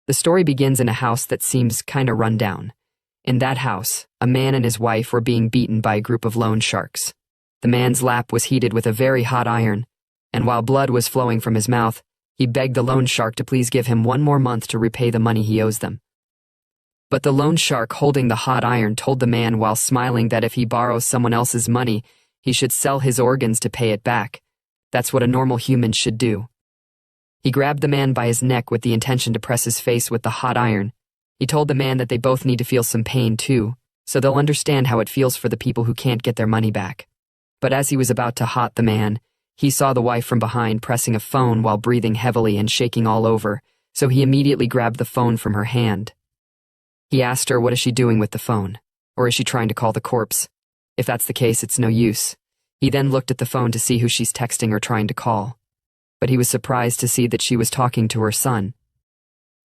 The story begins in a house that seems kinda run down. In that house, a man and his wife were being beaten by a group of loan sharks. The man's lap was heated with a very hot iron, and while blood was flowing from his mouth, he begged the loan shark to please give him 1 more month to repay the money he owes them. But the loan shark holding the hot iron told the man while smiling that if he borrows someone else's money, he should sell his organs to pay it back. That's what a normal human should do. He grabbed the man by his neck with the intention to press his face with the hot iron. He told the man that they both need to feel some pain too, so they'll understand how it feels for the people who can't get their money back. But as he was about to hot the man, he saw the wife from behind pressing a phone while breathing heavily and shaking all over, so he immediately grabbed the phone from her hand. He asked her, what is she doing with the phone? Or is she trying to call the corpse? If that's the case, it's no use. He then looked at the phone to see who she's texting or trying to call. But he was surprised to see that she was talking to her son.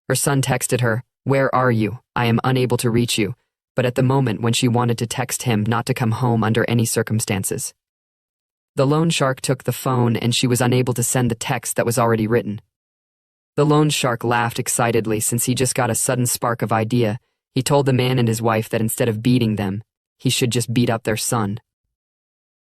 Her son texted her, "Where are you? I am unable to reach you," but at the moment when she wanted to text him not to come home under any circumstances. The loan shark took the phone and she was unable to send the text that was already written. The loan shark laughed excitedly since he just got a sudden spark of idea. He told the man and his wife that instead of beating them, he should just beat up their son.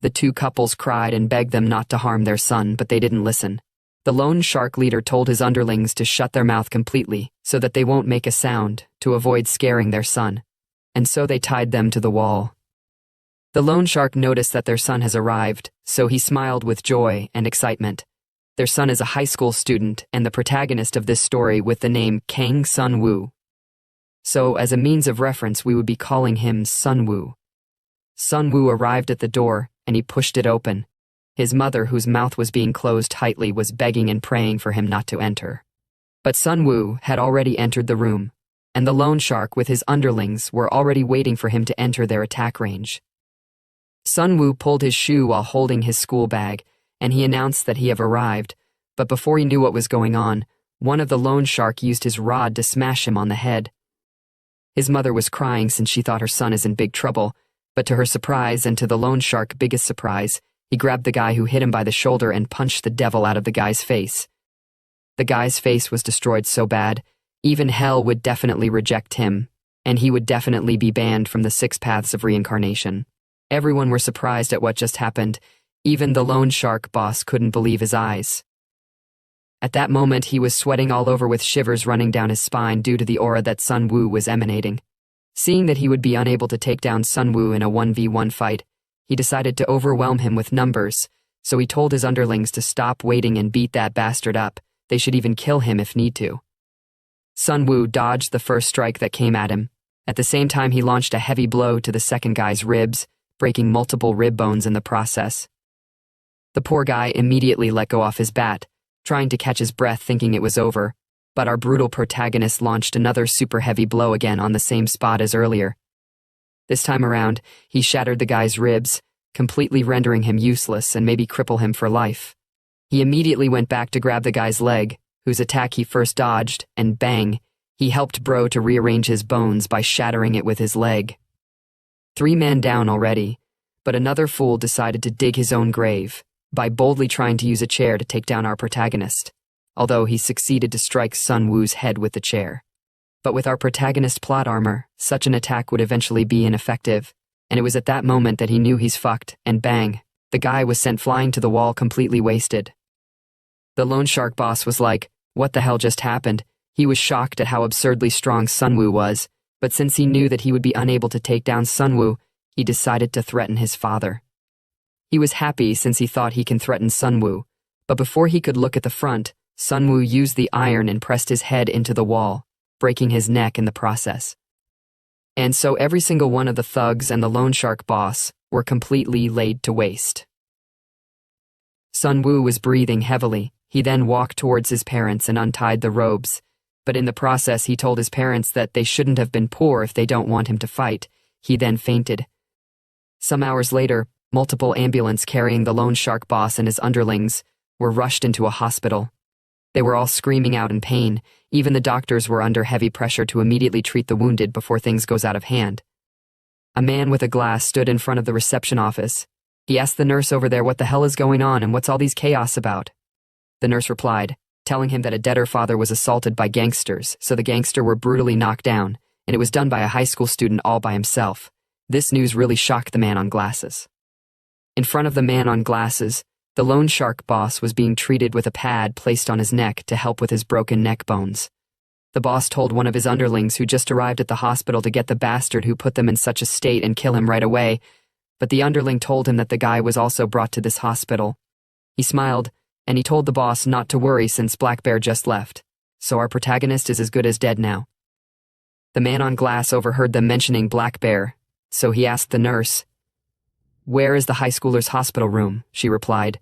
The two couples cried and begged them not to harm their son, but they didn't listen. The loan shark leader told his underlings to shut their mouth completely so that they won't make a sound to avoid scaring their son, and so they tied them to the wall. The loan shark noticed that their son has arrived, so he smiled with joy and excitement. Their son is a high school student and the protagonist of this story with the name Kang Sun-woo. So as a means of reference, we would be calling him Sun-woo. Sun-woo arrived at the door and he pushed it open. His mother, whose mouth was being closed tightly, was begging and praying for him not to enter. But Sun-woo had already entered the room, and the loan shark with his underlings were already waiting for him to enter their attack range. Sun-woo pulled his shoe while holding his school bag, and he announced that he had arrived, but before he knew what was going on, one of the loan shark used his rod to smash him on the head. His mother was crying since she thought her son is in big trouble, but to her surprise and to the loan shark's biggest surprise, he grabbed the guy who hit him by the shoulder and punched the devil out of the guy's face. The guy's face was destroyed so bad, even hell would definitely reject him, and he would definitely be banned from the 6 paths of reincarnation. Everyone were surprised at what just happened. Even the loan shark boss couldn't believe his eyes. At that moment, he was sweating all over with shivers running down his spine due to the aura that Sun-woo was emanating. Seeing that he would be unable to take down Sun-woo in a 1v1 fight, he decided to overwhelm him with numbers, so he told his underlings to stop waiting and beat that bastard up. They should even kill him if need to. Sun-woo dodged the first strike that came at him. At the same time, he launched a heavy blow to the second guy's ribs, breaking multiple rib bones in the process. The poor guy immediately let go off his bat, trying to catch his breath thinking it was over, but our brutal protagonist launched another super heavy blow again on the same spot as earlier. This time around, he shattered the guy's ribs, completely rendering him useless and maybe cripple him for life. He immediately went back to grab the guy's leg, whose attack he first dodged, and bang, he helped Bro to rearrange his bones by shattering it with his leg. 3 men down already, but another fool decided to dig his own grave by boldly trying to use a chair to take down our protagonist, although he succeeded to strike Sun-woo's head with the chair. But with our protagonist's plot armor, such an attack would eventually be ineffective, and it was at that moment that he knew he's fucked, and bang, the guy was sent flying to the wall completely wasted. The loan shark boss was like, what the hell just happened? He was shocked at how absurdly strong Sun-woo was, but since he knew that he would be unable to take down Sun-woo, he decided to threaten his father. He was happy since he thought he can threaten Sun-woo, but before he could look at the front, Sun-woo used the iron and pressed his head into the wall, breaking his neck in the process. And so every single one of the thugs and the loan shark boss were completely laid to waste. Sun-woo was breathing heavily. He then walked towards his parents and untied the robes, but in the process he told his parents that they shouldn't have been poor if they don't want him to fight. He then fainted. Some hours later, multiple ambulances carrying the loan shark boss and his underlings were rushed into a hospital. They were all screaming out in pain. Even the doctors were under heavy pressure to immediately treat the wounded before things goes out of hand. A man with a glass stood in front of the reception office. He asked the nurse over there what the hell is going on and what's all these chaos about. The nurse replied, telling him that a debtor father was assaulted by gangsters, so the gangster were brutally knocked down, and it was done by a high school student all by himself. This news really shocked the man on glasses. In front of the man on glasses, the loan shark boss was being treated with a pad placed on his neck to help with his broken neck bones. The boss told one of his underlings who just arrived at the hospital to get the bastard who put them in such a state and kill him right away, but the underling told him that the guy was also brought to this hospital. He smiled, and he told the boss not to worry since Black Bear just left, so our protagonist is as good as dead now. The man on glass overheard them mentioning Black Bear, so he asked the nurse, "Where is the high schooler's hospital room?" She replied,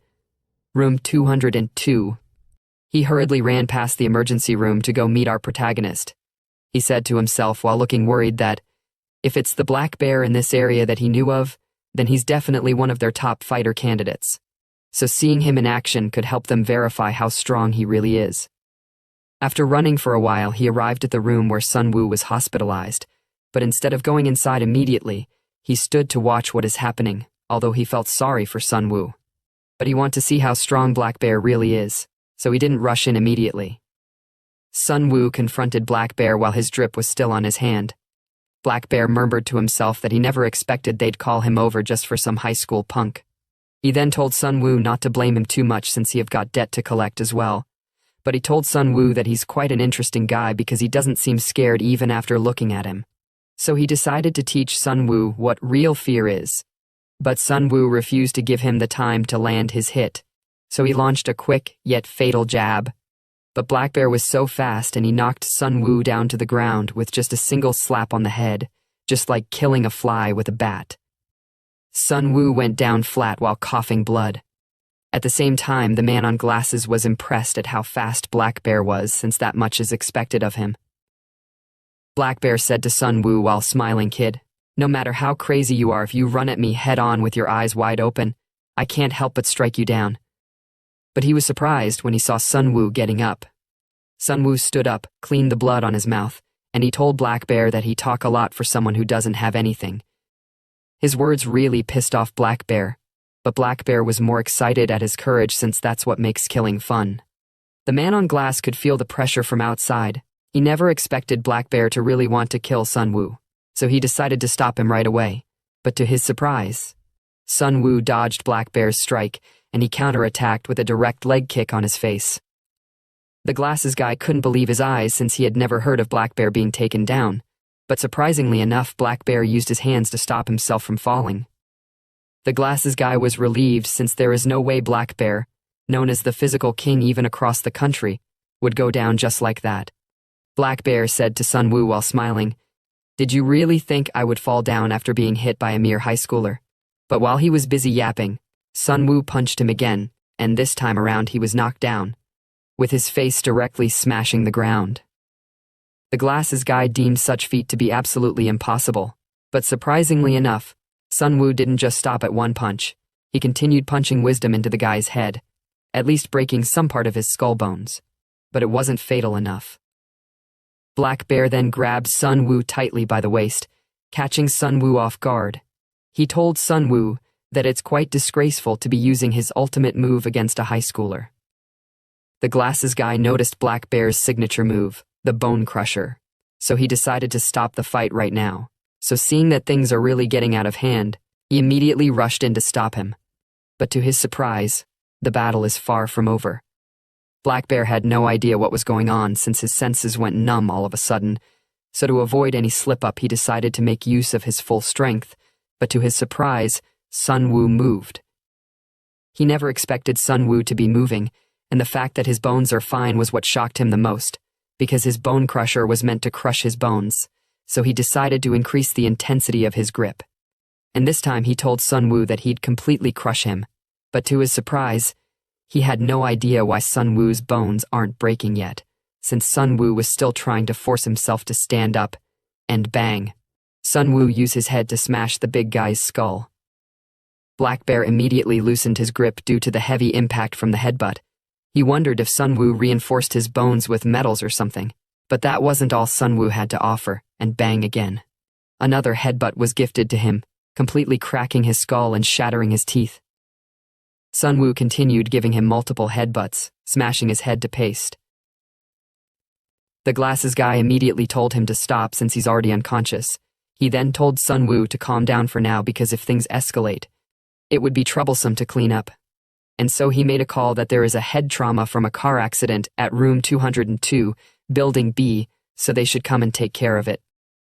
"Room 202. He hurriedly ran past the emergency room to go meet our protagonist. He said to himself while looking worried that, if it's the Black Bear in this area that he knew of, then he's definitely one of their top fighter candidates. So seeing him in action could help them verify how strong he really is. After running for a while, he arrived at the room where Sun-woo was hospitalized, but instead of going inside immediately, he stood to watch what is happening, although he felt sorry for Sun-woo. But he wanted to see how strong Black Bear really is, so he didn't rush in immediately. Sun-woo confronted Black Bear while his drip was still on his hand. Black Bear murmured to himself that he never expected they'd call him over just for some high school punk. He then told Sun-woo not to blame him too much since he have got debt to collect as well. But he told Sun-woo that he's quite an interesting guy because he doesn't seem scared even after looking at him. So he decided to teach Sun-woo what real fear is. But Sun-woo refused to give him the time to land his hit, so he launched a quick yet fatal jab. But Black Bear was so fast and he knocked Sun-woo down to the ground with just a single slap on the head, just like killing a fly with a bat. Sun-woo went down flat while coughing blood. At the same time, the man on glasses was impressed at how fast Black Bear was, since that much is expected of him. Black Bear said to Sun-woo while smiling, "Kid, no matter how crazy you are, if you run at me head-on with your eyes wide open, I can't help but strike you down." But he was surprised when he saw Sun-woo getting up. Sun-woo stood up, cleaned the blood on his mouth, and he told Black Bear that he talk a lot for someone who doesn't have anything. His words really pissed off Black Bear, but Black Bear was more excited at his courage since that's what makes killing fun. The man on glass could feel the pressure from outside. He never expected Black Bear to really want to kill Sun-woo, so he decided to stop him right away. But to his surprise, Sun-woo dodged Black Bear's strike, and he counterattacked with a direct leg kick on his face. The glasses guy couldn't believe his eyes since he had never heard of Black Bear being taken down, but surprisingly enough, Black Bear used his hands to stop himself from falling. The glasses guy was relieved since there is no way Black Bear, known as the physical king even across the country, would go down just like that. Black Bear said to Sun-woo while smiling, "Did you really think I would fall down after being hit by a mere high schooler?" But while he was busy yapping, Sun-woo punched him again, and this time around he was knocked down, with his face directly smashing the ground. The glasses guy deemed such feat to be absolutely impossible, but surprisingly enough, Sun-woo didn't just stop at one punch. He continued punching wisdom into the guy's head, at least breaking some part of his skull bones. But it wasn't fatal enough. Black Bear then grabbed Sun-woo tightly by the waist, catching Sun-woo off guard. He told Sun-woo that it's quite disgraceful to be using his ultimate move against a high schooler. The glasses guy noticed Black Bear's signature move, the Bone Crusher, so he decided to stop the fight right now. So seeing that things are really getting out of hand, he immediately rushed in to stop him. But to his surprise, the battle is far from over. Black Bear had no idea what was going on since his senses went numb all of a sudden, so to avoid any slip-up he decided to make use of his full strength, but to his surprise, Sun-woo moved. He never expected Sun-woo to be moving, and the fact that his bones are fine was what shocked him the most, because his bone crusher was meant to crush his bones, so he decided to increase the intensity of his grip. And this time he told Sun-woo that he'd completely crush him, but to his surprise, he had no idea why Sun-woo's bones aren't breaking yet, since Sun-woo was still trying to force himself to stand up, and bang, Sun-woo used his head to smash the big guy's skull. Black Bear immediately loosened his grip due to the heavy impact from the headbutt. He wondered if Sun-woo reinforced his bones with metals or something, but that wasn't all Sun-woo had to offer, and bang again. Another headbutt was gifted to him, completely cracking his skull and shattering his teeth. Sun-woo continued giving him multiple headbutts, smashing his head to paste. The glasses guy immediately told him to stop since he's already unconscious. He then told Sun-woo to calm down for now because if things escalate, it would be troublesome to clean up. And so he made a call that there is a head trauma from a car accident at room 202, building B, so they should come and take care of it.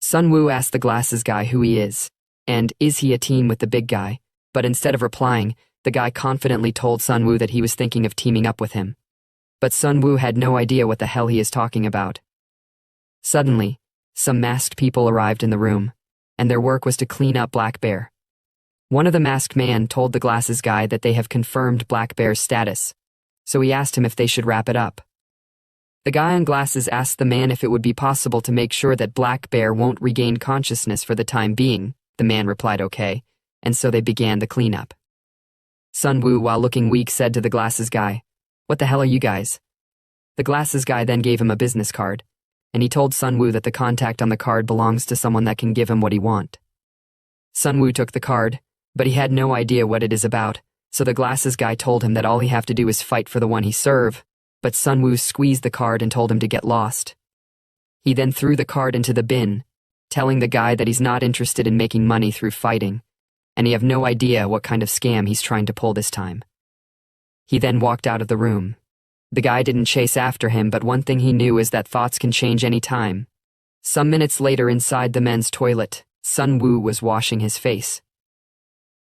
Sun-woo asked the glasses guy who he is, and is he a team with the big guy, but instead of replying, the guy confidently told Sun-woo that he was thinking of teaming up with him. But Sun-woo had no idea what the hell he is talking about. Suddenly, some masked people arrived in the room, and their work was to clean up Black Bear. One of the masked man told the glasses guy that they have confirmed Black Bear's status, so he asked him if they should wrap it up. The guy on glasses asked the man if it would be possible to make sure that Black Bear won't regain consciousness for the time being. The man replied okay, and so they began the cleanup. Sun-woo, while looking weak, said to the glasses guy, "What the hell are you guys?" The glasses guy then gave him a business card, and he told Sun-woo that the contact on the card belongs to someone that can give him what he want. Sun-woo took the card, but he had no idea what it is about, so the glasses guy told him that all he have to do is fight for the one he serve, but Sun-woo squeezed the card and told him to get lost. He then threw the card into the bin, telling the guy that he's not interested in making money through fighting, and he have no idea what kind of scam he's trying to pull this time. He then walked out of the room. The guy didn't chase after him, but one thing he knew is that thoughts can change any time. Some minutes later, inside the men's toilet, Sun-woo was washing his face.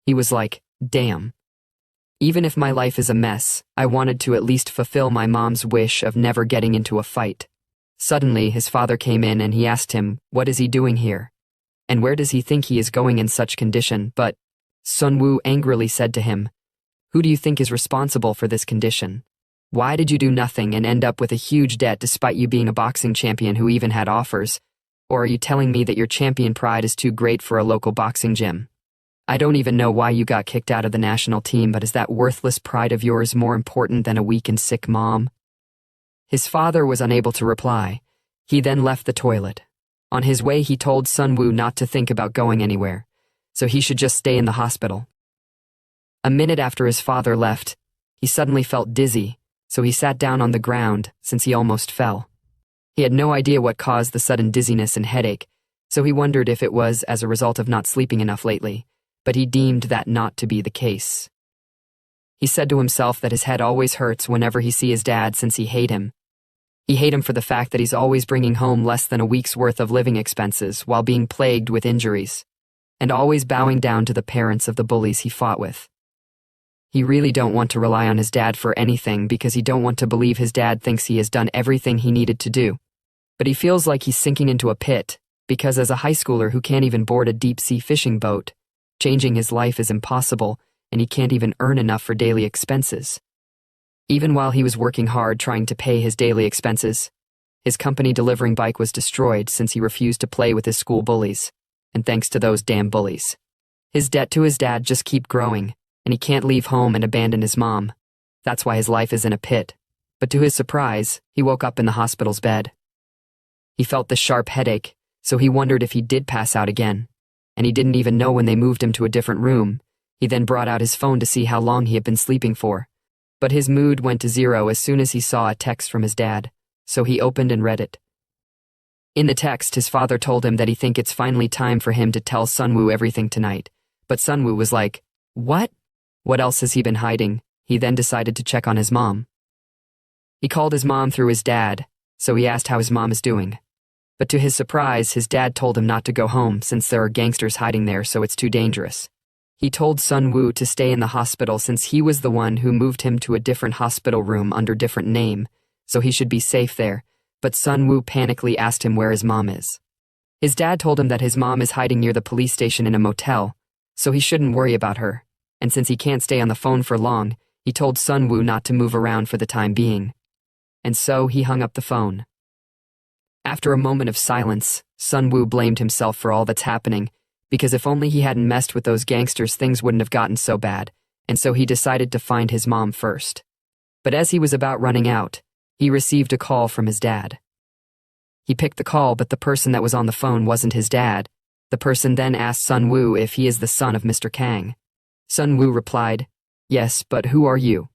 He was like, damn. Even if my life is a mess, I wanted to at least fulfill my mom's wish of never getting into a fight. Suddenly, his father came in and he asked him, what is he doing here? And where does he think he is going in such condition? But Sun-woo angrily said to him, who do you think is responsible for this condition? Why did you do nothing and end up with a huge debt despite you being a boxing champion who even had offers? Or are you telling me that your champion pride is too great for a local boxing gym? I don't even know why you got kicked out of the national team, but is that worthless pride of yours more important than a weak and sick mom? His father was unable to reply. He then left the toilet. On his way, he told Sun-woo not to think about going anywhere, so he should just stay in the hospital. A minute after his father left, he suddenly felt dizzy, so he sat down on the ground since he almost fell. He had no idea what caused the sudden dizziness and headache, so he wondered if it was as a result of not sleeping enough lately, but he deemed that not to be the case. He said to himself that his head always hurts whenever he sees his dad since he hate him. He hate him for the fact that he's always bringing home less than a week's worth of living expenses while being plagued with injuries, and always bowing down to the parents of the bullies he fought with. He really don't want to rely on his dad for anything because he don't want to believe his dad thinks he has done everything he needed to do. But he feels like he's sinking into a pit because as a high schooler who can't even board a deep-sea fishing boat, changing his life is impossible and he can't even earn enough for daily expenses. Even while he was working hard trying to pay his daily expenses, his company delivering bike was destroyed since he refused to play with his school bullies, and thanks to those damn bullies. His debt to his dad just keep growing, and he can't leave home and abandon his mom. That's why his life is in a pit. But to his surprise, he woke up in the hospital's bed. He felt the sharp headache, so he wondered if he did pass out again, and he didn't even know when they moved him to a different room. He then brought out his phone to see how long he had been sleeping for. But his mood went to zero as soon as he saw a text from his dad, so he opened and read it. In the text, his father told him that he think it's finally time for him to tell Sun-woo everything tonight. But Sun-woo was like, what? What else has he been hiding? He then decided to check on his mom. He called his mom through his dad, so he asked how his mom is doing. But to his surprise, his dad told him not to go home since there are gangsters hiding there, so it's too dangerous. He told Sun-woo to stay in the hospital since he was the one who moved him to a different hospital room under different name, so he should be safe there, but Sun-woo panically asked him where his mom is. His dad told him that his mom is hiding near the police station in a motel, so he shouldn't worry about her, and since he can't stay on the phone for long, he told Sun-woo not to move around for the time being. And so he hung up the phone. After a moment of silence, Sun-woo blamed himself for all that's happening, because if only he hadn't messed with those gangsters, things wouldn't have gotten so bad, and so he decided to find his mom first. But as he was about running out, he received a call from his dad. He picked the call, but the person that was on the phone wasn't his dad. The person then asked Sun-woo if he is the son of Mr. Kang. Sun-woo replied, Yes, but who are you?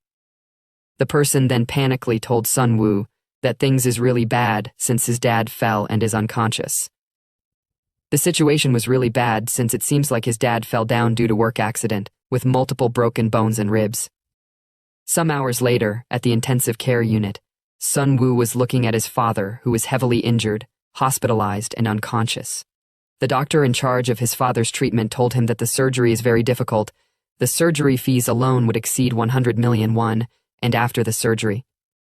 The person then panically told Sun-woo that things is really bad since his dad fell and is unconscious. The situation was really bad since it seems like his dad fell down due to work accident, with multiple broken bones and ribs. Some hours later, at the intensive care unit, Sun-woo was looking at his father, who was heavily injured, hospitalized, and unconscious. The doctor in charge of his father's treatment told him that the surgery is very difficult. The surgery fees alone would exceed 100 million won, and after the surgery,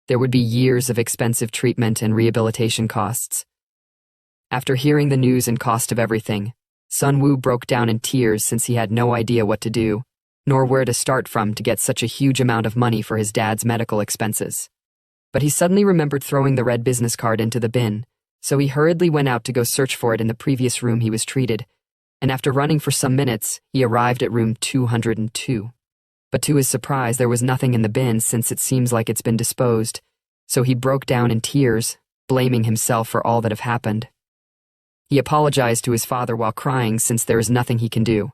there would be years of expensive treatment and rehabilitation costs. After hearing the news and cost of everything, Sun-woo broke down in tears since he had no idea what to do, nor where to start from to get such a huge amount of money for his dad's medical expenses. But he suddenly remembered throwing the red business card into the bin, so he hurriedly went out to go search for it in the previous room he was treated, and after running for some minutes, he arrived at room 202. But to his surprise, there was nothing in the bin since it seems like it's been disposed, so he broke down in tears, blaming himself for all that have happened. He apologized to his father while crying since there is nothing he can do.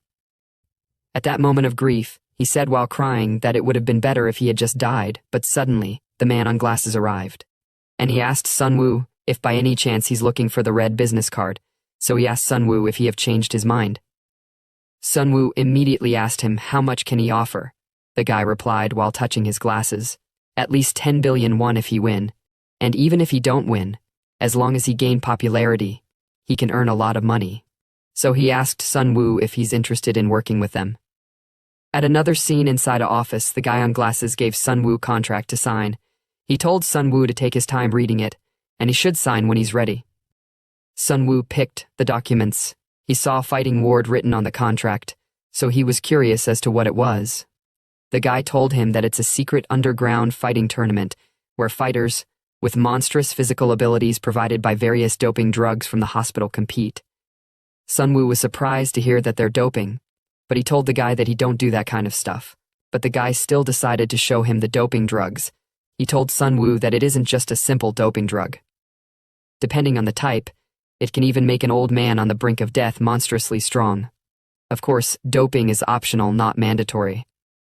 At that moment of grief, he said while crying that it would have been better if he had just died, but suddenly, the man on glasses arrived. And he asked Sun-woo if by any chance he's looking for the red business card, so he asked Sun-woo if he have changed his mind. Sun-woo immediately asked him how much can he offer. The guy replied while touching his glasses, at least 10 billion won if he win, and even if he don't win, as long as he gain popularity, he can earn a lot of money. So he asked Sun-woo if he's interested in working with them. At another scene inside an office, the guy on glasses gave Sun-woo contract to sign. He told Sun-woo to take his time reading it, and he should sign when he's ready. Sun-woo picked the documents. He saw Fighting Ward written on the contract, so he was curious as to what it was. The guy told him that it's a secret underground fighting tournament where fighters with monstrous physical abilities provided by various doping drugs from the hospital compete. Sun-woo was surprised to hear that they're doping, but he told the guy that he don't do that kind of stuff. But the guy still decided to show him the doping drugs. He told Sun-woo that it isn't just a simple doping drug. Depending on the type, it can even make an old man on the brink of death monstrously strong. Of course, doping is optional, not mandatory.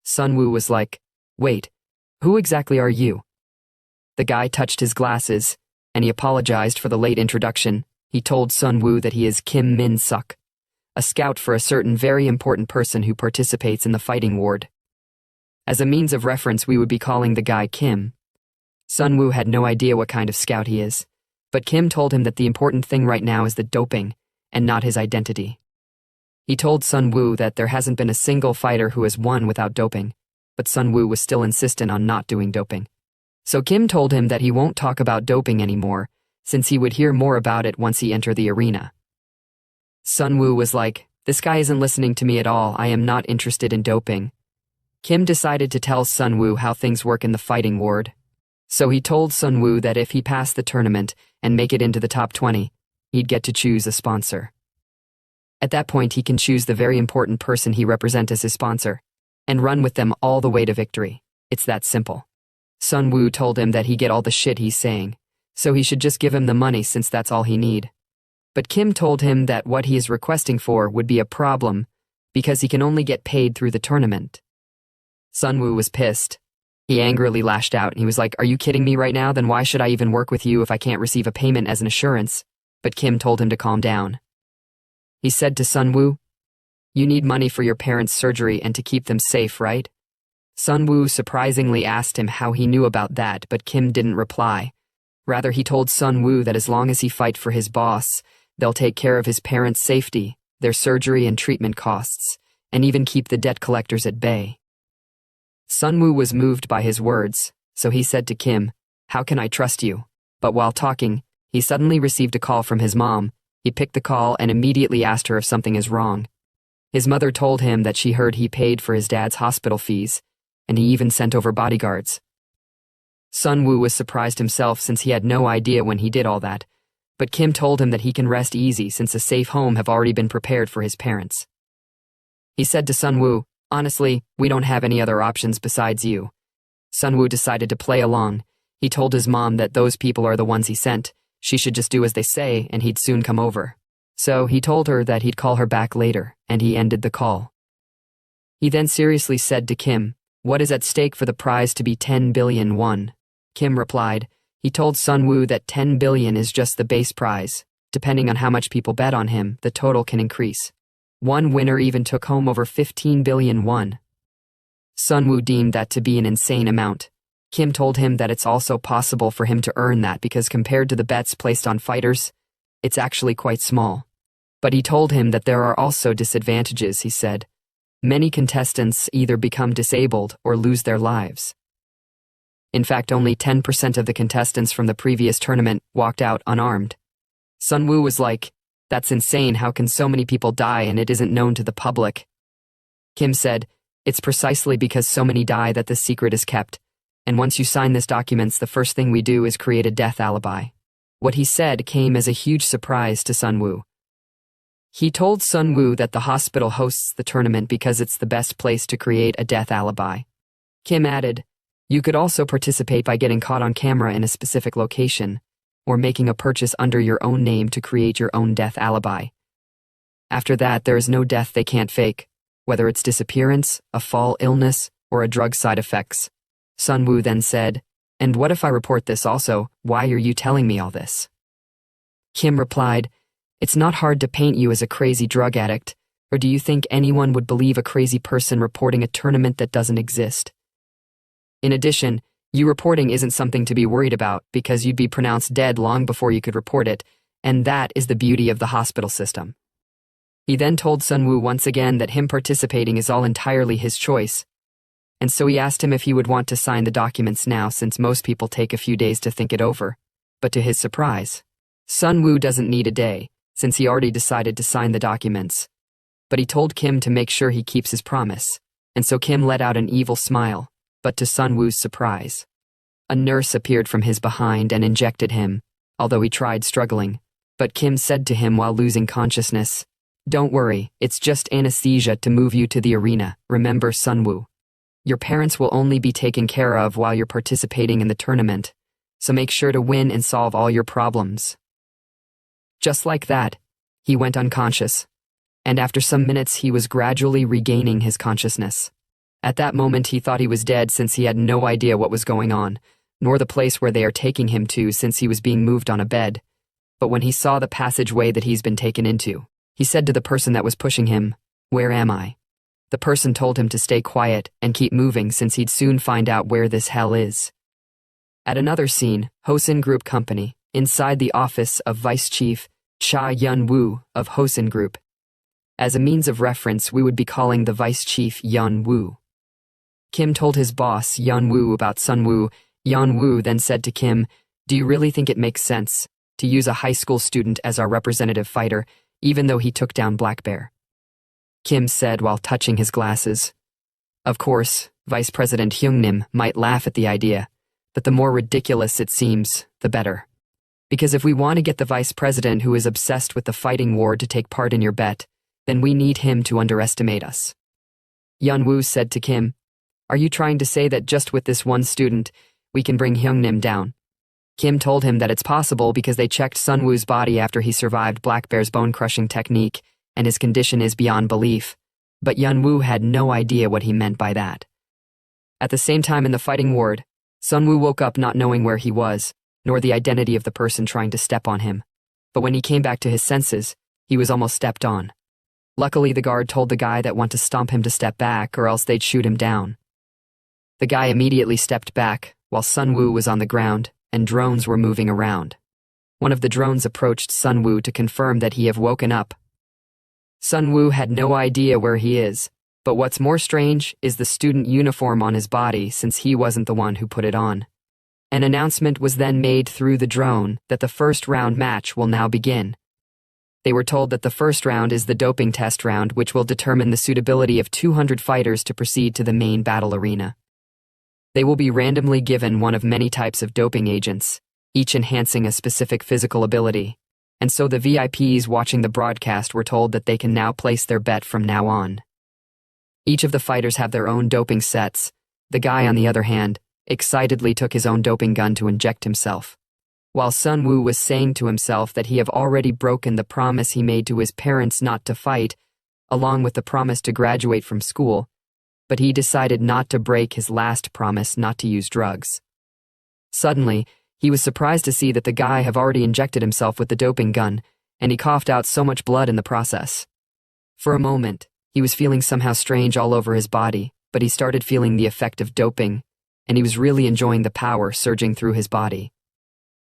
Sun-woo was like, "Wait, who exactly are you?" The guy touched his glasses, and he apologized for the late introduction. He told Sun-woo that he is Kim Min-suk, a scout for a certain very important person who participates in the fighting ward. As a means of reference, we would be calling the guy Kim. Sun-woo had no idea what kind of scout he is, but Kim told him that the important thing right now is the doping, and not his identity. He told Sun-woo that there hasn't been a single fighter who has won without doping, but Sun-woo was still insistent on not doing doping. So Kim told him that he won't talk about doping anymore, since he would hear more about it once he entered the arena. Sun-woo was like, "This guy isn't listening to me at all, I am not interested in doping." Kim decided to tell Sun-woo how things work in the fighting ward. So he told Sun-woo that if he passed the tournament and make it into the top 20, he'd get to choose a sponsor. At that point, he can choose the very important person he represents as his sponsor, and run with them all the way to victory. It's that simple. Sun-woo told him that he get all the shit he's saying, so he should just give him the money since that's all he need. But Kim told him that what he is requesting for would be a problem, because he can only get paid through the tournament. Sun-woo was pissed. He angrily lashed out, and he was like, "Are you kidding me right now? Then why should I even work with you if I can't receive a payment as an assurance?" But Kim told him to calm down. He said to Sun-woo, "You need money for your parents' surgery and to keep them safe, right?" Sun-woo surprisingly asked him how he knew about that, but Kim didn't reply. Rather, he told Sun-woo that as long as he fight for his boss, they'll take care of his parents' safety, their surgery and treatment costs, and even keep the debt collectors at bay. Sun-woo was moved by his words, so he said to Kim, "How can I trust you?" But while talking, he suddenly received a call from his mom. He picked the call and immediately asked her if something is wrong. His mother told him that she heard he paid for his dad's hospital fees, and he even sent over bodyguards. Sun-woo was surprised himself since he had no idea when he did all that, but Kim told him that he can rest easy since a safe home have already been prepared for his parents. He said to Sun-woo, "Honestly, we don't have any other options besides you." Sun-woo decided to play along. He told his mom that those people are the ones he sent. She should just do as they say, and he'd soon come over. So he told her that he'd call her back later, and he ended the call. He then seriously said to Kim, What is at stake for the prize to be 10 billion won? Kim replied. He told Sun-woo that 10 billion is just the base prize. Depending on how much people bet on him, the total can increase. One winner even took home over 15 billion won. Sun-woo deemed that to be an insane amount. Kim told him that it's also possible for him to earn that because compared to the bets placed on fighters, it's actually quite small. But he told him that there are also disadvantages, he said. Many contestants either become disabled or lose their lives. In fact, only 10% of the contestants from the previous tournament walked out unarmed. Sun-woo was like, "That's insane, how can so many people die and it isn't known to the public?" Kim said, "It's precisely because so many die that the secret is kept, and once you sign this documents, the first thing we do is create a death alibi." What he said came as a huge surprise to Sun-woo. He told Sun-woo that the hospital hosts the tournament because it's the best place to create a death alibi. Kim added, "You could also participate by getting caught on camera in a specific location, or making a purchase under your own name to create your own death alibi. After that, there is no death they can't fake, whether it's disappearance, a fall illness, or a drug side effects." Sun-woo then said, "And what if I report this also? Why are you telling me all this?" Kim replied, "It's not hard to paint you as a crazy drug addict, or do you think anyone would believe a crazy person reporting a tournament that doesn't exist? In addition, you reporting isn't something to be worried about because you'd be pronounced dead long before you could report it, and that is the beauty of the hospital system." He then told Sun-woo once again that him participating is all entirely his choice, and so he asked him if he would want to sign the documents now since most people take a few days to think it over. But to his surprise, Sun-woo doesn't need a day, since he already decided to sign the documents. But he told Kim to make sure he keeps his promise, and so Kim let out an evil smile, but to Sun-woo's surprise, a nurse appeared from his behind and injected him, although he tried struggling. But Kim said to him while losing consciousness, "Don't worry, it's just anesthesia to move you to the arena, remember Sun-woo. Your parents will only be taken care of while you're participating in the tournament, so make sure to win and solve all your problems." Just like that, he went unconscious, and after some minutes he was gradually regaining his consciousness. At that moment he thought he was dead since he had no idea what was going on, nor the place where they are taking him to since he was being moved on a bed. But when he saw the passageway that he's been taken into, he said to the person that was pushing him, "Where am I?" The person told him to stay quiet and keep moving since he'd soon find out where this hell is. At another scene, Hosin Group Company, inside the office of Vice Chief Cha Yun-woo of Hosin Group. As a means of reference, we would be calling the Vice Chief Yun-woo. Kim told his boss, Yun-woo, about Sun-woo. Yun-woo then said to Kim, "Do you really think it makes sense to use a high school student as our representative fighter, even though he took down Black Bear?" Kim said while touching his glasses. Of course, Vice President Hyung-nim might laugh at the idea, but the more ridiculous it seems, the better. Because if we want to get the vice president who is obsessed with the fighting war to take part in your bet, then we need him to underestimate us. Yun-woo said to Kim, "Are you trying to say that just with this one student, we can bring Hyung-nim down?" Kim told him that it's possible because they checked Sun-woo's body after he survived Black Bear's bone-crushing technique, and his condition is beyond belief. But Yun-woo had no idea what he meant by that. At the same time in the fighting ward, Sun-woo woke up not knowing where he was, nor the identity of the person trying to step on him. But when he came back to his senses, he was almost stepped on. Luckily, the guard told the guy that want to stomp him to step back or else they'd shoot him down. The guy immediately stepped back, while Sun-woo was on the ground, and drones were moving around. One of the drones approached Sun-woo to confirm that he have woken up. Sun-woo had no idea where he is, but what's more strange is the student uniform on his body since he wasn't the one who put it on. An announcement was then made through the drone that the first round match will now begin. They were told that the first round is the doping test round, which will determine the suitability of 200 fighters to proceed to the main battle arena. They will be randomly given one of many types of doping agents, each enhancing a specific physical ability, and so the VIPs watching the broadcast were told that they can now place their bet from now on. Each of the fighters have their own doping sets. The guy, on the other hand, excitedly took his own doping gun to inject himself. While Sun-woo was saying to himself that he have already broken the promise he made to his parents not to fight, along with the promise to graduate from school, but he decided not to break his last promise not to use drugs. Suddenly, he was surprised to see that the guy had already injected himself with the doping gun, and he coughed out so much blood in the process. For a moment, he was feeling somehow strange all over his body, but he started feeling the effect of doping, and he was really enjoying the power surging through his body.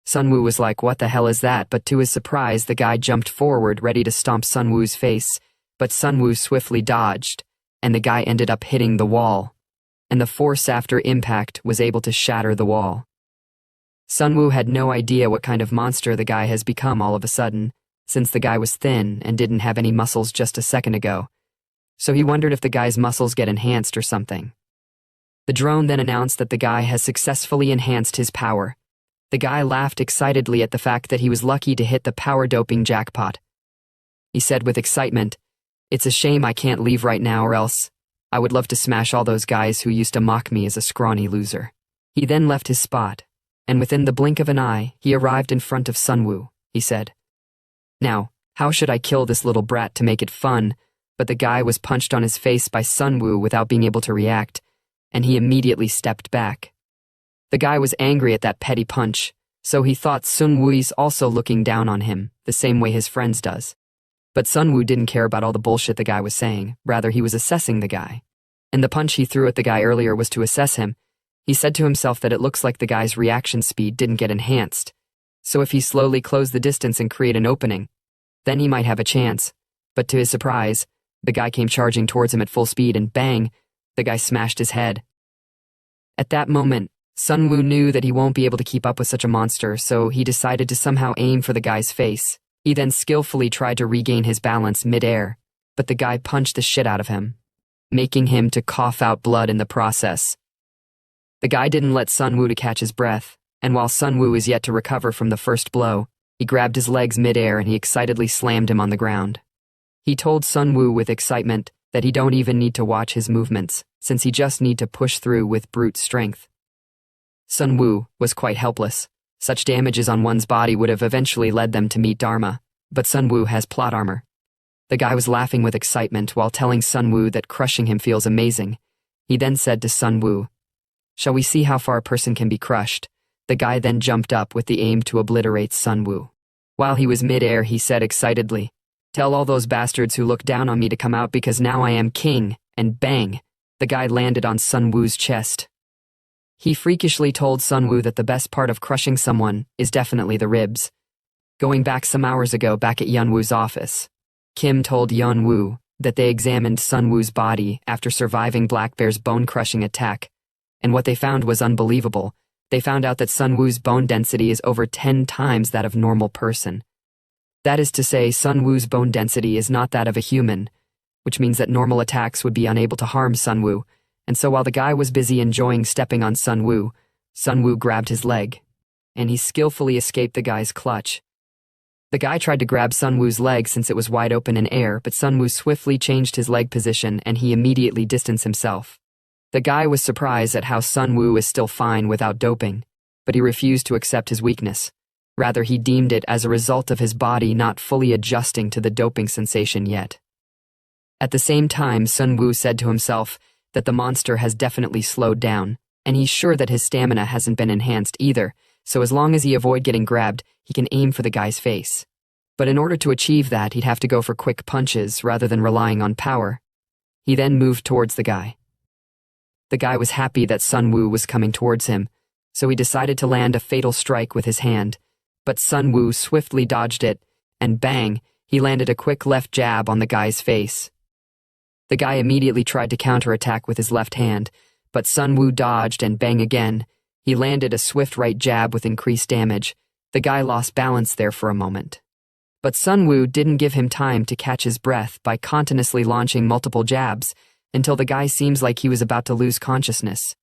Sun-woo was like, "What the hell is that?" But to his surprise, the guy jumped forward ready to stomp Sun-woo's face, but Sun-woo swiftly dodged, and the guy ended up hitting the wall, and the force after impact was able to shatter the wall. Sun-woo had no idea what kind of monster the guy has become all of a sudden, since the guy was thin and didn't have any muscles just a second ago. So he wondered if the guy's muscles get enhanced or something. The drone then announced that the guy has successfully enhanced his power. The guy laughed excitedly at the fact that he was lucky to hit the power doping jackpot. He said with excitement, "It's a shame I can't leave right now, or else I would love to smash all those guys who used to mock me as a scrawny loser." He then left his spot, and within the blink of an eye, he arrived in front of Sun-woo. He said, "Now, how should I kill this little brat to make it fun?" But the guy was punched on his face by Sun-woo without being able to react, and he immediately stepped back. The guy was angry at that petty punch, so he thought Sun-woo's also looking down on him, the same way his friends does. But Sun-woo didn't care about all the bullshit the guy was saying, rather he was assessing the guy. And the punch he threw at the guy earlier was to assess him. He said to himself that it looks like the guy's reaction speed didn't get enhanced, so if he slowly closed the distance and create an opening, then he might have a chance. But to his surprise, the guy came charging towards him at full speed and bang, the guy smashed his head. At that moment, Sun-woo knew that he won't be able to keep up with such a monster, so he decided to somehow aim for the guy's face. He then skillfully tried to regain his balance mid-air, but the guy punched the shit out of him, making him to cough out blood in the process. The guy didn't let Sun-woo to catch his breath, and while Sun-woo is yet to recover from the first blow, he grabbed his legs mid-air and he excitedly slammed him on the ground. He told Sun-woo with excitement that he don't even need to watch his movements, since he just need to push through with brute strength. Sun-woo was quite helpless. Such damages on one's body would have eventually led them to meet Dharma, but Sun-woo has plot armor. The guy was laughing with excitement while telling Sun-woo that crushing him feels amazing. He then said to Sun-woo, "Shall we see how far a person can be crushed?" The guy then jumped up with the aim to obliterate Sun-woo. While he was mid-air, he said excitedly, "Tell all those bastards who look down on me to come out because now I am king," and bang, the guy landed on Sun-woo's chest. He freakishly told Sun-woo that the best part of crushing someone is definitely the ribs. Going back some hours ago back at Yeon-woo's office, Kim told Yeon-woo that they examined Sun-woo's body after surviving Black Bear's bone-crushing attack, and what they found was unbelievable. They found out that Sun-woo's bone density is over 10 times that of a normal person. That is to say, Sun-woo's bone density is not that of a human, which means that normal attacks would be unable to harm Sun-woo. And so while the guy was busy enjoying stepping on Sun-woo, Sun-woo grabbed his leg, and he skillfully escaped the guy's clutch. The guy tried to grab Sun-woo's leg since it was wide open in air, but Sun-woo swiftly changed his leg position and he immediately distanced himself. The guy was surprised at how Sun-woo is still fine without doping, but he refused to accept his weakness. Rather, he deemed it as a result of his body not fully adjusting to the doping sensation yet. At the same time, Sun-woo said to himself that the monster has definitely slowed down, and he's sure that his stamina hasn't been enhanced either, so as long as he avoid getting grabbed, he can aim for the guy's face. But in order to achieve that, he'd have to go for quick punches rather than relying on power. He then moved towards the guy. The guy was happy that Sun-woo was coming towards him, so he decided to land a fatal strike with his hand, but Sun-woo swiftly dodged it, and bang, he landed a quick left jab on the guy's face. The guy immediately tried to counterattack with his left hand, but Sun-woo dodged and bang again. He landed a swift right jab with increased damage. The guy lost balance there for a moment. But Sun-woo didn't give him time to catch his breath by continuously launching multiple jabs until the guy seems like he was about to lose consciousness.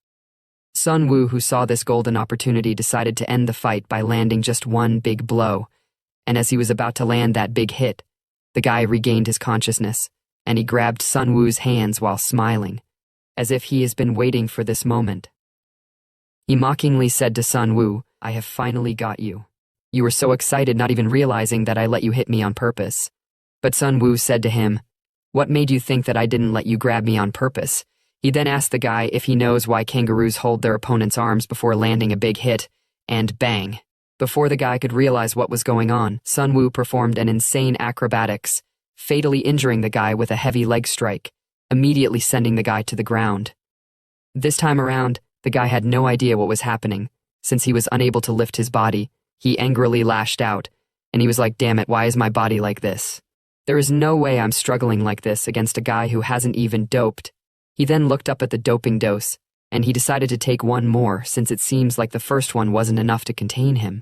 Sun-woo, who saw this golden opportunity, decided to end the fight by landing just one big blow, and as he was about to land that big hit, the guy regained his consciousness, and he grabbed Sun-woo's hands while smiling, as if he has been waiting for this moment. He mockingly said to Sun-woo, "I have finally got you. You were so excited not even realizing that I let you hit me on purpose." But Sun-woo said to him, "What made you think that I didn't let you grab me on purpose?" He then asked the guy if he knows why kangaroos hold their opponent's arms before landing a big hit, and bang. Before the guy could realize what was going on, Sun-woo performed an insane acrobatics, fatally injuring the guy with a heavy leg strike, immediately sending the guy to the ground. This time around, the guy had no idea what was happening. Since he was unable to lift his body, he angrily lashed out, and he was like, "Damn it, why is my body like this? There is no way I'm struggling like this against a guy who hasn't even doped." He then looked up at the doping dose, and he decided to take one more since it seems like the first one wasn't enough to contain him.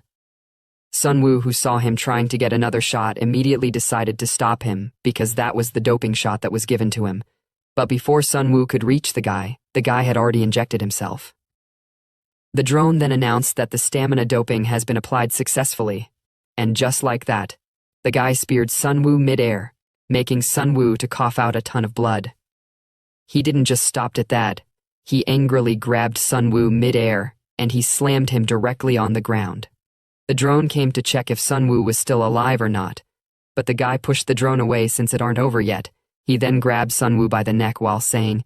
Sun-woo, who saw him trying to get another shot, immediately decided to stop him because that was the doping shot that was given to him. But before Sun-woo could reach the guy had already injected himself. The drone then announced that the stamina doping has been applied successfully, and just like that, the guy speared Sun-woo mid-air, making Sun-woo to cough out a ton of blood. He didn't just stop at that. He angrily grabbed Sun-woo mid-air, and he slammed him directly on the ground. The drone came to check if Sun-woo was still alive or not, but the guy pushed the drone away since it aren't over yet. He then grabbed Sun-woo by the neck while saying,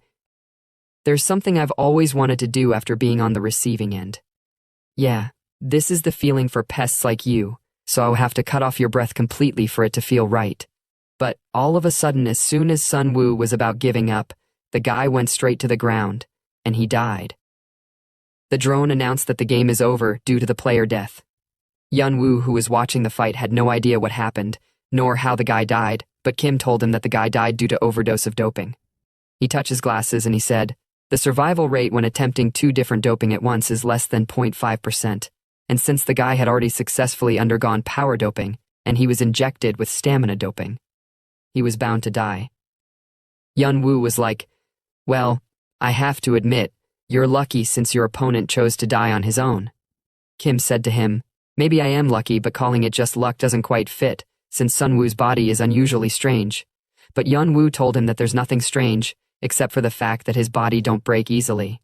"There's something I've always wanted to do after being on the receiving end. Yeah, this is the feeling for pests like you, so I'll have to cut off your breath completely for it to feel right." But all of a sudden, as soon as Sun-woo was about giving up, the guy went straight to the ground, and he died. The drone announced that the game is over due to the player death. Yun-woo, who was watching the fight, had no idea what happened, nor how the guy died, but Kim told him that the guy died due to overdose of doping. He touched his glasses and he said, "The survival rate when attempting 2 different doping at once is less than 0.5%, and since the guy had already successfully undergone power doping, and he was injected with stamina doping, he was bound to die." Yun-woo was like, "Well, I have to admit, you're lucky since your opponent chose to die on his own." Kim said to him, "Maybe I am lucky, but calling it just luck doesn't quite fit, since Sun-woo's body is unusually strange." But Yun-woo told him that there's nothing strange, except for the fact that his body don't break easily.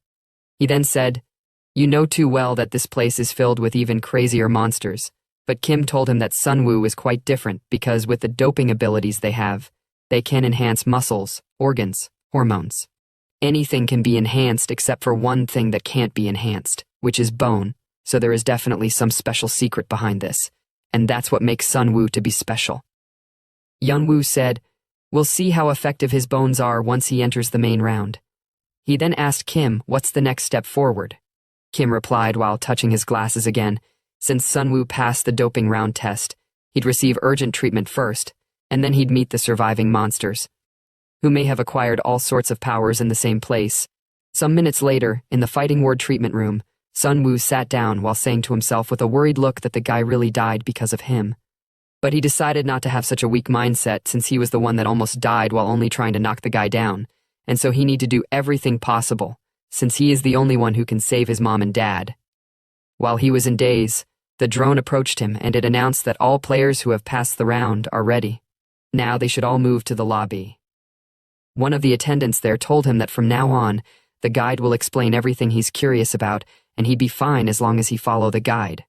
He then said, "You know too well that this place is filled with even crazier monsters." But Kim told him that Sun-woo is quite different because with the doping abilities they have, they can enhance muscles, organs, hormones. Anything can be enhanced except for one thing that can't be enhanced, which is bone, so there is definitely some special secret behind this, and that's what makes Sun-woo to be special. Yun-woo said, "We'll see how effective his bones are once he enters the main round." He then asked Kim what's the next step forward. Kim replied while touching his glasses again, since Sun-woo passed the doping round test, he'd receive urgent treatment first, and then he'd meet the surviving monsters, who may have acquired all sorts of powers in the same place. Some minutes later, in the fighting ward treatment room, Sun-woo sat down while saying to himself with a worried look that the guy really died because of him. But he decided not to have such a weak mindset since he was the one that almost died while only trying to knock the guy down, and so he needed to do everything possible, since he is the only one who can save his mom and dad. While he was in daze, the drone approached him and it announced that all players who have passed the round are ready. Now they should all move to the lobby. One of the attendants there told him that from now on, the guide will explain everything he's curious about, and he'd be fine as long as he follow the guide.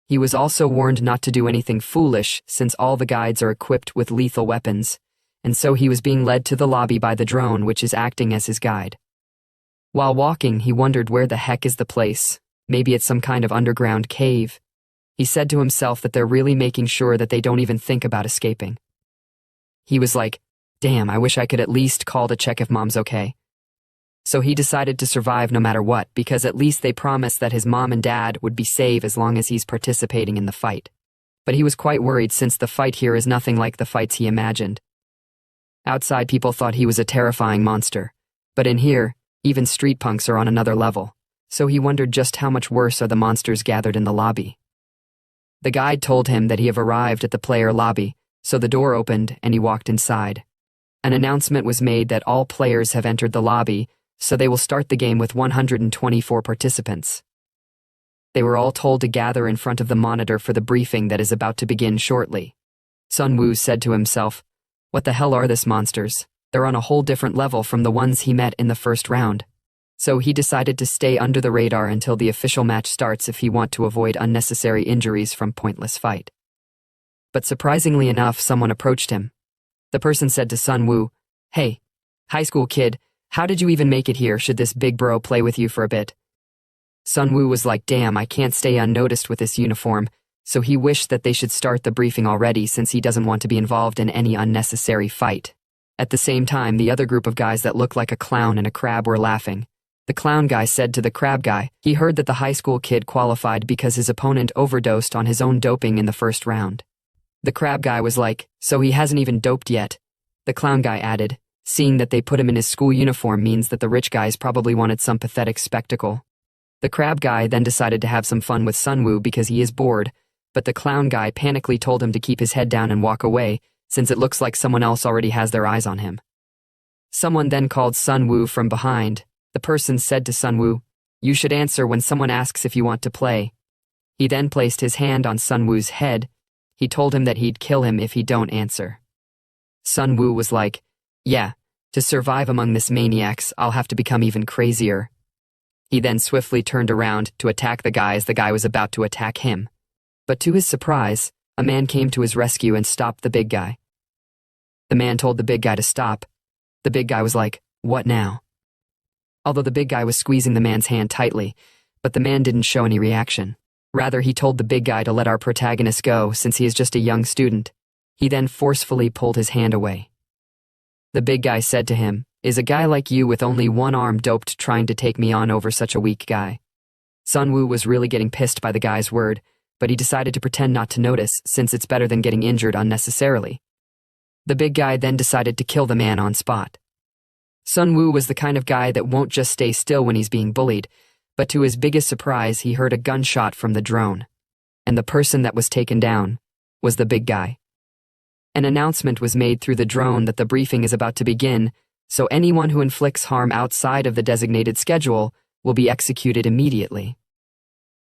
He was also warned not to do anything foolish since all the guides are equipped with lethal weapons, and so he was being led to the lobby by the drone, which is acting as his guide. While walking, he wondered where the heck is the place. Maybe it's some kind of underground cave. He said to himself that they're really making sure that they don't even think about escaping. He was like, "Damn, I wish I could at least call to check if mom's okay." So he decided to survive no matter what, because at least they promised that his mom and dad would be safe as long as he's participating in the fight. But he was quite worried since the fight here is nothing like the fights he imagined. Outside, people thought he was a terrifying monster, but in here, even street punks are on another level, so he wondered just how much worse are the monsters gathered in the lobby. The guide told him that he have arrived at the player lobby, so the door opened and he walked inside. An announcement was made that all players have entered the lobby, so they will start the game with 124 participants. They were all told to gather in front of the monitor for the briefing that is about to begin shortly. Sun-woo said to himself, "What the hell are these monsters? They're on a whole different level from the ones he met in the first round." So he decided to stay under the radar until the official match starts if he want to avoid unnecessary injuries from pointless fight. But surprisingly enough, someone approached him. The person said to Sun-woo, "Hey, high school kid, How did you even make it here? Should this big bro play with you for a bit? Sun-woo was like, damn, I can't stay unnoticed with this uniform, so he wished that they should start the briefing already since he doesn't want to be involved in any unnecessary fight. At the same time, the other group of guys that looked like a clown and a crab were laughing. The clown guy said to the crab guy, he heard that the high school kid qualified because his opponent overdosed on his own doping in the first round. The crab guy was like, so he hasn't even doped yet. The clown guy added, seeing that they put him in his school uniform means that the rich guys probably wanted some pathetic spectacle. The crab guy then decided to have some fun with Sun-woo because he is bored, but the clown guy panically told him to keep his head down and walk away, since it looks like someone else already has their eyes on him. Someone then called Sun-woo from behind. The person said to Sun-woo, you should answer when someone asks if you want to play. He then placed his hand on Sun-woo's head. He told him that he'd kill him if he don't answer. Sun-woo was like, yeah, to survive among this maniacs, I'll have to become even crazier. He then swiftly turned around to attack the guy as the guy was about to attack him. But to his surprise, a man came to his rescue and stopped the big guy. The man told the big guy to stop. The big guy was like, what now? Although the big guy was squeezing the man's hand tightly, but the man didn't show any reaction. Rather, he told the big guy to let our protagonist go since he is just a young student. He then forcefully pulled his hand away. The big guy said to him, is a guy like you with only one arm doped trying to take me on over such a weak guy? Sun-woo was really getting pissed by the guy's word, but he decided to pretend not to notice since it's better than getting injured unnecessarily. The big guy then decided to kill the man on spot. Sun-woo was the kind of guy that won't just stay still when he's being bullied, but to his biggest surprise he heard a gunshot from the drone. And the person that was taken down was the big guy. An announcement was made through the drone that the briefing is about to begin, so anyone who inflicts harm outside of the designated schedule will be executed immediately.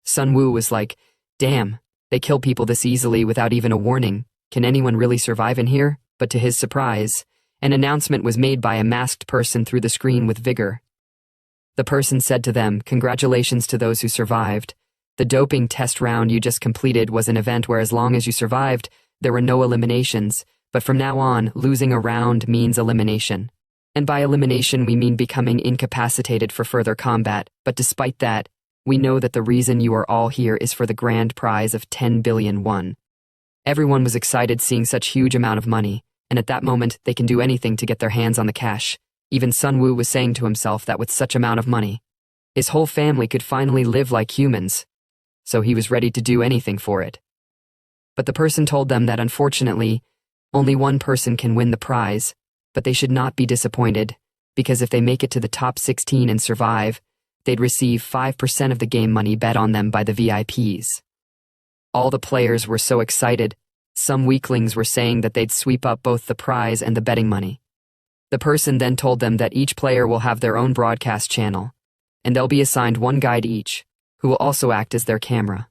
Sun-woo was like, damn, they kill people this easily without even a warning. Can anyone really survive in here? But to his surprise, an announcement was made by a masked person through the screen with vigor. The person said to them, congratulations to those who survived. The doping test round you just completed was an event where as long as you survived, there were no eliminations, but from now on, losing a round means elimination. And by elimination we mean becoming incapacitated for further combat, but despite that, we know that the reason you are all here is for the grand prize of 10 billion won. Everyone was excited seeing such huge amount of money, and at that moment they can do anything to get their hands on the cash. Even Sun-woo was saying to himself that with such amount of money, his whole family could finally live like humans, so he was ready to do anything for it. But the person told them that unfortunately, only one person can win the prize, but they should not be disappointed, because if they make it to the top 16 and survive, they'd receive 5% of the game money bet on them by the VIPs. All the players were so excited, some weaklings were saying that they'd sweep up both the prize and the betting money. The person then told them that each player will have their own broadcast channel, and they'll be assigned one guide each, who will also act as their camera.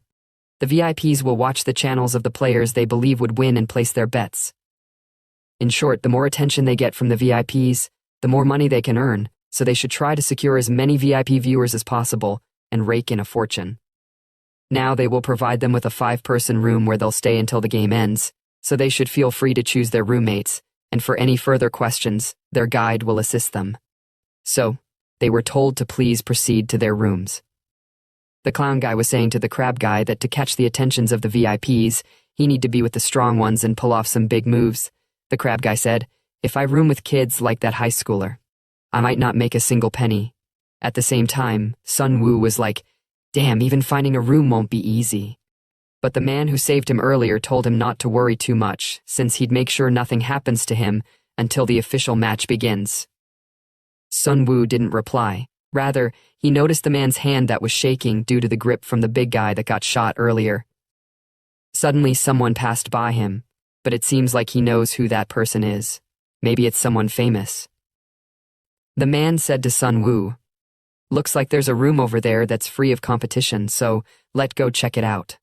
The VIPs will watch the channels of the players they believe would win and place their bets. In short, the more attention they get from the VIPs, the more money they can earn, so they should try to secure as many VIP viewers as possible and rake in a fortune. Now they will provide them with a 5-person room where they'll stay until the game ends, so they should feel free to choose their roommates, and for any further questions, their guide will assist them. So, they were told to please proceed to their rooms. The clown guy was saying to the crab guy that to catch the attentions of the VIPs, he need to be with the strong ones and pull off some big moves. The crab guy said, if I room with kids like that high schooler, I might not make a single penny. At the same time, Sun-woo was like, damn, even finding a room won't be easy. But the man who saved him earlier told him not to worry too much, since he'd make sure nothing happens to him until the official match begins. Sun-woo didn't reply. Rather, he noticed the man's hand that was shaking due to the grip from the big guy that got shot earlier. Suddenly someone passed by him, but it seems like he knows who that person is. Maybe it's someone famous. The man said to Sun-woo, looks like there's a room over there that's free of competition, so let's go check it out.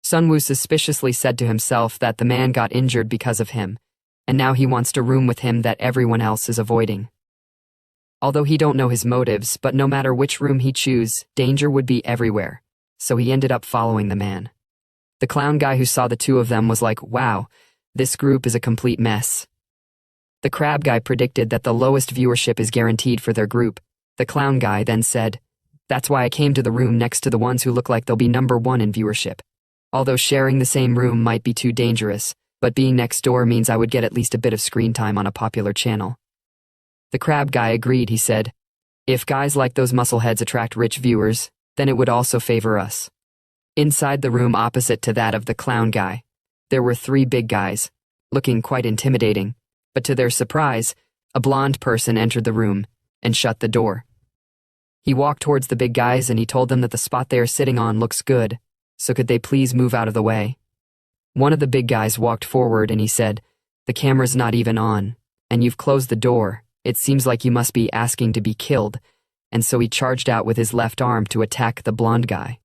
Sun-woo suspiciously said to himself that the man got injured because of him, and now he wants to room with him that everyone else is avoiding. Although he don't know his motives, but no matter which room he choose, danger would be everywhere, so he ended up following the man. The clown guy who saw the two of them was like, wow, this group is a complete mess. The crab guy predicted that the lowest viewership is guaranteed for their group. The clown guy then said, "That's why I came to the room next to the ones who look like they'll be number one in viewership. Although sharing the same room might be too dangerous, but being next door means I would get at least a bit of screen time on a popular channel." The crab guy agreed. He said, "If guys like those muscleheads attract rich viewers, then it would also favor us." Inside the room opposite to that of the clown guy, there were three big guys, looking quite intimidating, but to their surprise, a blonde person entered the room and shut the door. He walked towards the big guys and he told them that the spot they are sitting on looks good, so could they please move out of the way. One of the big guys walked forward and he said, "The camera's not even on, and you've closed the door. It seems like you must be asking to be killed," and so he charged out with his left arm to attack the blonde guy.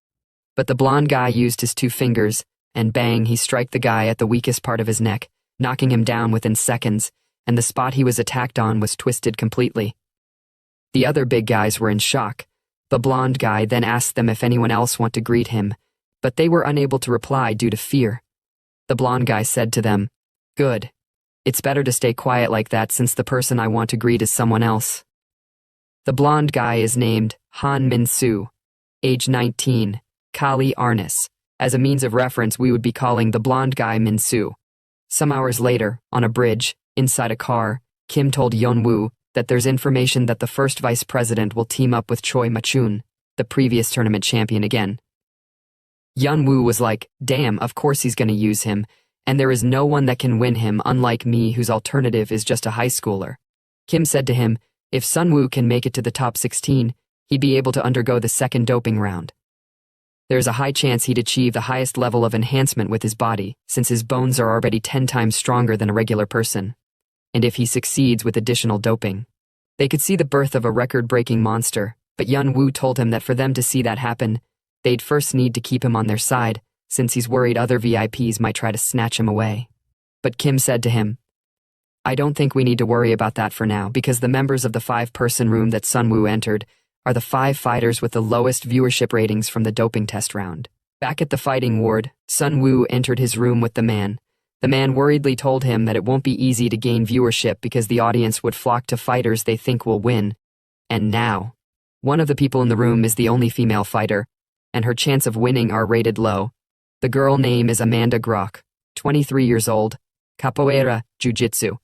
But the blonde guy used his 2 fingers, and bang, he struck the guy at the weakest part of his neck, knocking him down within seconds, and the spot he was attacked on was twisted completely. The other big guys were in shock. The blonde guy then asked them if anyone else wanted to greet him, but they were unable to reply due to fear. The blonde guy said to them, "Good. It's better to stay quiet like that since the person I want to greet is someone else." The blonde guy is named Han Min-soo, age 19, Kali Arnis. As a means of reference, we would be calling the blonde guy Min-soo. Some hours later, on a bridge, inside a car, Kim told Yeon-woo that there's information that the first vice president will team up with Choi Ma-chun, the previous tournament champion again. Yeon-woo was like, "Damn, of course he's gonna use him, and there is no one that can win him unlike me whose alternative is just a high schooler." Kim said to him, if Sun-woo can make it to the top 16, he'd be able to undergo the second doping round. There's a high chance he'd achieve the highest level of enhancement with his body, since his bones are already 10 times stronger than a regular person. And if he succeeds with additional doping, they could see the birth of a record-breaking monster, but Yeon-woo told him that for them to see that happen, they'd first need to keep him on their side, since he's worried other VIPs might try to snatch him away. But Kim said to him, "I don't think we need to worry about that for now, because the members of the 5-person room that Sun-woo entered are the 5 fighters with the lowest viewership ratings from the doping test round." Back at the fighting ward, Sun-woo entered his room with the man. The man worriedly told him that it won't be easy to gain viewership because the audience would flock to fighters they think will win. And now, one of the people in the room is the only female fighter, and her chance of winning are rated low. The girl name is Amanda Grock, 23 years old, capoeira, jiu-jitsu.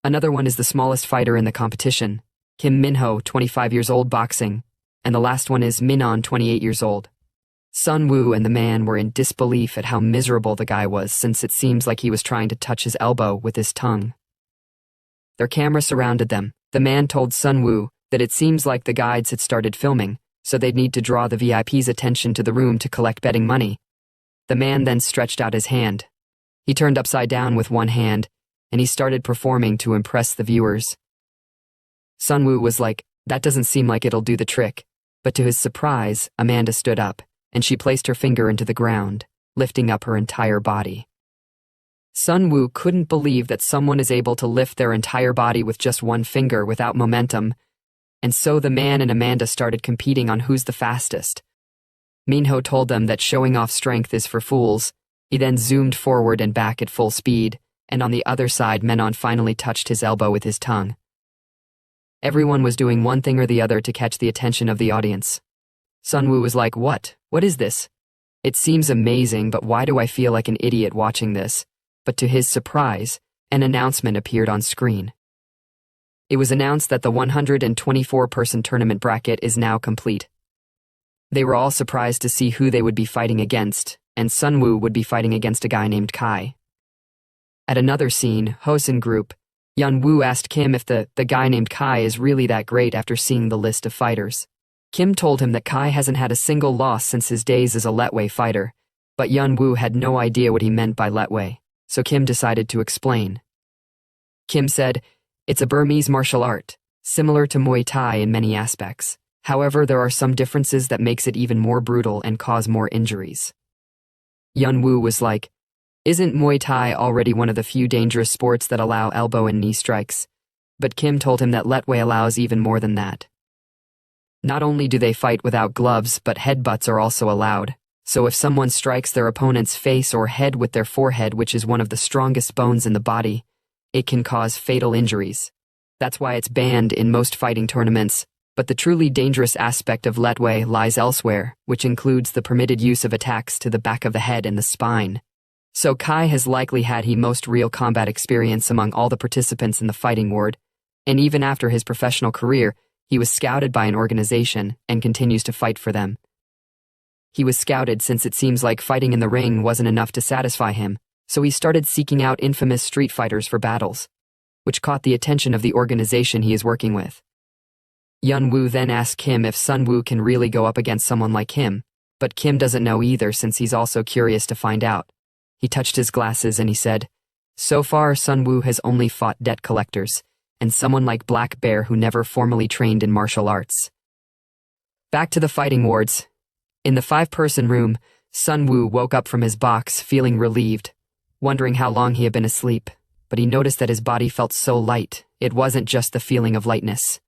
Another one is the smallest fighter in the competition, Kim Min-ho, 25 years old, boxing, and the last one is Min-on, 28 years old. Sun-woo and the man were in disbelief at how miserable the guy was, since it seems like he was trying to touch his elbow with his tongue. Their camera surrounded them. The man told Sun-woo that it seems like the guides had started filming, so they'd need to draw the VIP's attention to the room to collect betting money. The man then stretched out his hand. He turned upside down with one hand, and he started performing to impress the viewers. Sun-woo was like, "That doesn't seem like it'll do the trick," but to his surprise, Amanda stood up, and she placed her finger into the ground, lifting up her entire body. Sun-woo couldn't believe that someone is able to lift their entire body with just one finger without momentum, and so the man and Amanda started competing on who's the fastest. Minho told them that showing off strength is for fools. He then zoomed forward and back at full speed, and on the other side, Menon finally touched his elbow with his tongue. Everyone was doing one thing or the other to catch the attention of the audience. Sun-woo was like, What is this? It seems amazing, but why do I feel like an idiot watching this?" But to his surprise, an announcement appeared on screen. It was announced that the 124-person tournament bracket is now complete. They were all surprised to see who they would be fighting against, and Sun-woo would be fighting against a guy named Kai. At another scene, Hosen Group, Yeon-woo asked Kim if the guy named Kai is really that great after seeing the list of fighters. Kim told him that Kai hasn't had a single loss since his days as a Letway fighter, but Yeon-woo had no idea what he meant by Letway, so Kim decided to explain. Kim said, "It's a Burmese martial art, similar to Muay Thai in many aspects. However, there are some differences that makes it even more brutal and cause more injuries." Yeon-woo was like, "Isn't Muay Thai already one of the few dangerous sports that allow elbow and knee strikes?" But Kim told him that Letway allows even more than that. Not only do they fight without gloves, but headbutts are also allowed. So if someone strikes their opponent's face or head with their forehead, which is one of the strongest bones in the body, it can cause fatal injuries. That's why it's banned in most fighting tournaments, but the truly dangerous aspect of Letway lies elsewhere, which includes the permitted use of attacks to the back of the head and the spine. So Kai has likely had the most real combat experience among all the participants in the fighting ward, and even after his professional career, he was scouted by an organization and continues to fight for them. He was scouted since it seems like fighting in the ring wasn't enough to satisfy him, so he started seeking out infamous street fighters for battles, which caught the attention of the organization he is working with. Yun-woo then asked Kim if Sun-woo can really go up against someone like him, but Kim doesn't know either since he's also curious to find out. He touched his glasses and he said, "So far, Sun-woo has only fought debt collectors, and someone like Black Bear who never formally trained in martial arts." Back to the fighting wards. In the 5-person room, Sun-woo woke up from his box feeling relieved, wondering how long he had been asleep, but he noticed that his body felt so light, it wasn't just the feeling of lightness.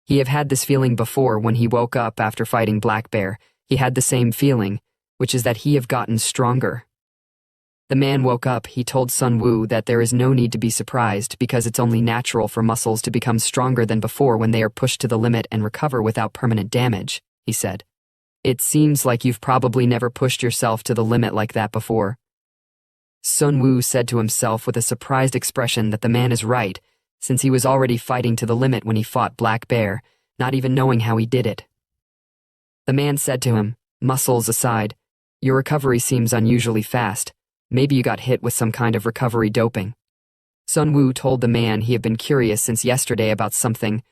He had this feeling before when he woke up after fighting Black Bear. He had the same feeling, which is that he have gotten stronger. The man woke up. He told Sun-woo that there is no need to be surprised because it's only natural for muscles to become stronger than before when they are pushed to the limit and recover without permanent damage, he said. "It seems like you've probably never pushed yourself to the limit like that before." Sun-woo said to himself with a surprised expression that the man is right, since he was already fighting to the limit when he fought Black Bear, not even knowing how he did it. The man said to him, "Muscles aside, your recovery seems unusually fast. Maybe you got hit with some kind of recovery doping." Sun-woo told the man he had been curious since yesterday about something.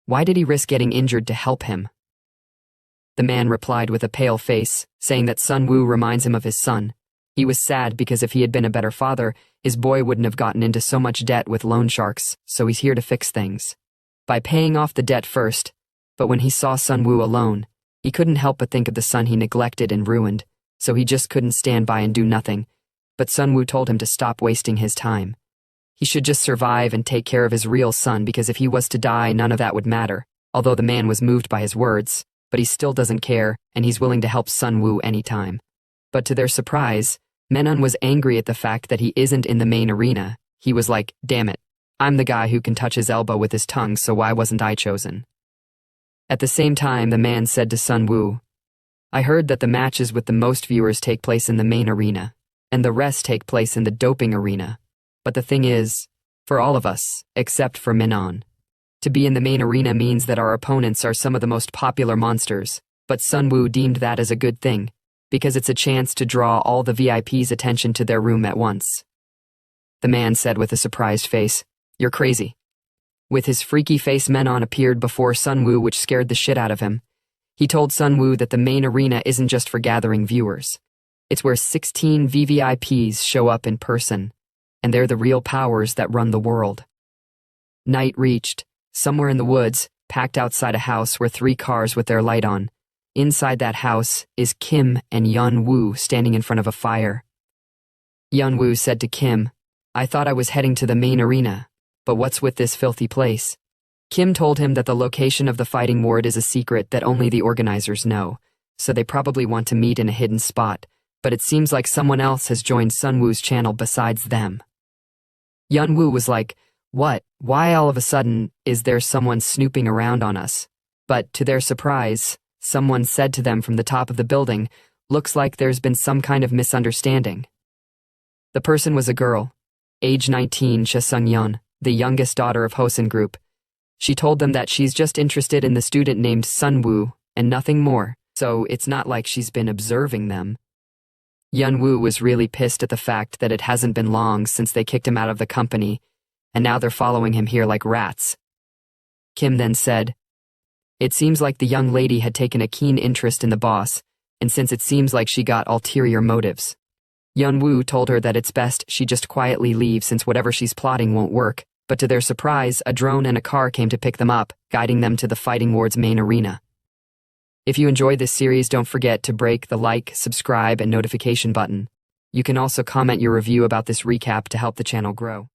Why did he risk getting injured to help him? The man replied with a pale face, saying that Sun-woo reminds him of his son. He was sad because if he had been a better father, his boy wouldn't have gotten into so much debt with loan sharks, so he's here to fix things by paying off the debt first. But when he saw Sun-woo alone, he couldn't help but think of the son he neglected and ruined, so he just couldn't stand by and do nothing. But Sun-woo told him to stop wasting his time. He should just survive and take care of his real son because if he was to die, none of that would matter. Although the man was moved by his words, but he still doesn't care, and he's willing to help Sun-woo anytime. But to their surprise, Menon was angry at the fact that he isn't in the main arena. He was like, "Damn it, I'm the guy who can touch his elbow with his tongue, so why wasn't I chosen?" At the same time, the man said to Sun-woo, "I heard that the matches with the most viewers take place in the main arena, and the rest take place in the doping arena. But the thing is, for all of us, except for Menon, to be in the main arena means that our opponents are some of the most popular monsters, but Sun-woo deemed that as a good thing, because it's a chance to draw all the VIPs' attention to their room at once." The man said with a surprised face, "You're crazy." With his freaky face, Menon appeared before Sun-woo, which scared the shit out of him. He told Sun-woo that the main arena isn't just for gathering viewers. It's where 16 VVIPs show up in person, and they're the real powers that run the world. Night reached. Somewhere in the woods, packed outside a house were 3 cars with their light on. Inside that house is Kim and Yun-woo standing in front of a fire. Yun-woo said to Kim, "I thought I was heading to the main arena, but what's with this filthy place?" Kim told him that the location of the fighting ward is a secret that only the organizers know, so they probably want to meet in a hidden spot, but it seems like someone else has joined Sun-woo's channel besides them. Yun-woo was like, "What? Why all of a sudden is there someone snooping around on us?" But to their surprise, someone said to them from the top of the building, "Looks like there's been some kind of misunderstanding." The person was a girl, age 19, Cha Sung-yeon, the youngest daughter of Hosen Group. She told them that she's just interested in the student named Sun-woo and nothing more, so it's not like she's been observing them. Yun-woo was really pissed at the fact that it hasn't been long since they kicked him out of the company, and now they're following him here like rats. Kim then said, "It seems like the young lady had taken a keen interest in the boss, and since it seems like she got ulterior motives." Yun-woo told her that it's best she just quietly leave since whatever she's plotting won't work, but to their surprise, a drone and a car came to pick them up, guiding them to the fighting ward's main arena. If you enjoyed this series, don't forget to break the like, subscribe, and notification button. You can also comment your review about this recap to help the channel grow.